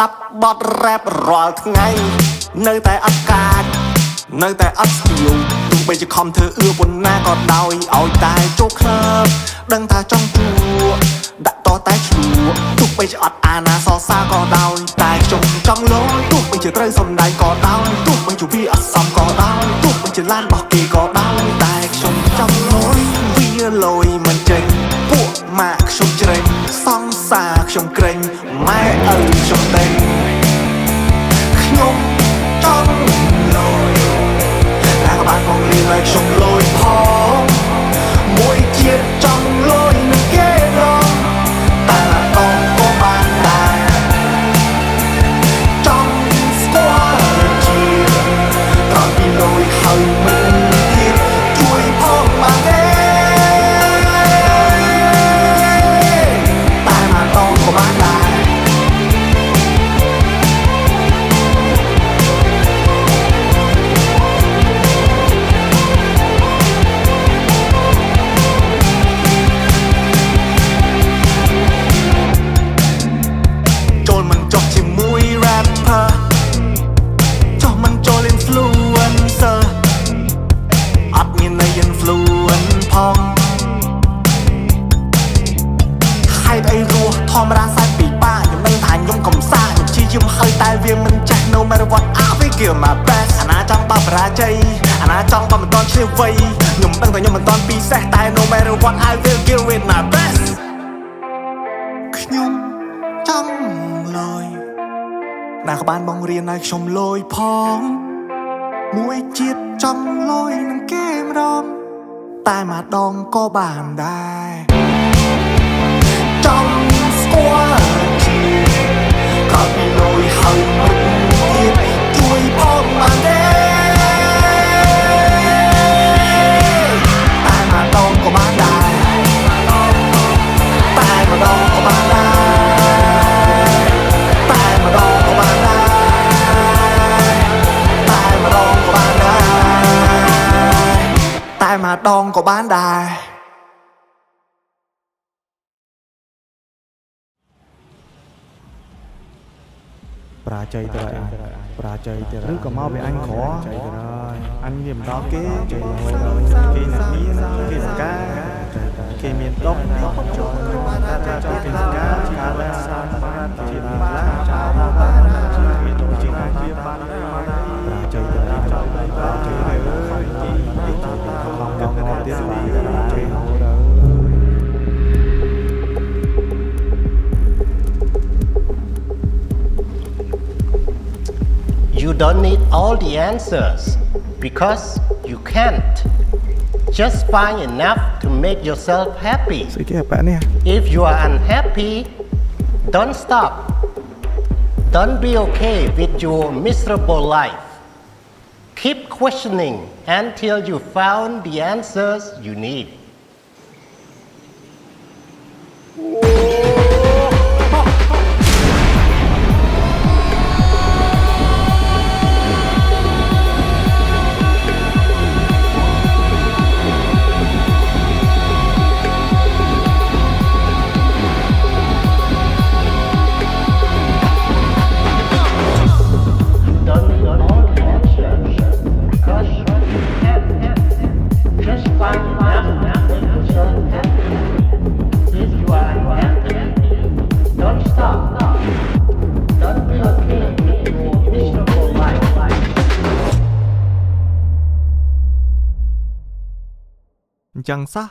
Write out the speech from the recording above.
ดับบอดแรปรอทั้งไงនៅតែអត់កាចនៅតែអត់ស្ទៀវទោះបីជាខំធ្វើអឿប៉ុណ្ណាក៏ដោយឲ្យតែចូលក្លឹបដឹងថាចង់ជួដាក់តតែឈ្លោះទោះបីជាអត់អាណាសរសើរក៏ដោយតែខ្ញុំចង់លយទោះបីជាត្រូវសំដែងក៏ដោយទោះបីជាវាអត់សមក៏ដោយទោះបីជាឡានរបស់គេក៏ដោយតែខ្ញុំចង់លយវាលយមិនចេញពួកម៉ាក់ខ្ញុំជ្រេញសង្សារខ្ញុំក្រេញម៉ែឪខ្ញុំដេញខ្ញុំចង់លយតែក៏បានមករៀនឲ្យខ្ញុំលយផងមួយទៀតចង់លយនឹងគេដល់តែម្ដងក៏បានដែរចង់ស្គាល់ជាក្រោយពីលយហើយមិនទៀតជួយផងបានទេតែម្ដងក៏បានដែរធម្មតាសាច់ពីបាខ្ញុំមិនថាខ្ញុំកំសាខ្ញុំជាយំហើយតែវាមិនចេះ No matter what I will give my best អាណាចង់បបរាជ័យអាណាចង់បមិនតន់ឈ្លាសវៃខ្ញុំដឹងតែខ្ញុំមិនតន់ពិសេសតែ No matter what I will give it my best ខ្ញុំចង់លយណាក៏បានបងរៀនឲ្យខ្ញុំលយផងមួយជាតិចង់លយនឹងគេម្ដងតែម្ដងក៏បានដែរចង់ស្គាល់ជាក៏ពីលយហើយមិនទៀតជួយផងបានទេតែម្ដងក៏បានដែរតែម្ដងក៏បានដែរតែម្ដងក៏បានដែរតែម្ដងក៏បានដែរតែម្ដងក៏បានដែរប្រាជ័យទៅហើយប្រាជ័យទៅឬក៏មកពីអញក្រអញវាមិនដល់គេគេអ្នកមានគេសកាគេមានដុកចូលតែគេសកាកាលាសានបានជាបាចាបានជាទៅជាជាបានប្រាជ័យទៅប្រាជ័យទៅទីខំកំងទៀតជ័យហូរទៅYou don't need all the answers because you can't. Just find enough to make yourself happy. If you are unhappy, don't stop. Don't be okay with your miserable life. Keep questioning until you found the answers you need. Chẳng sao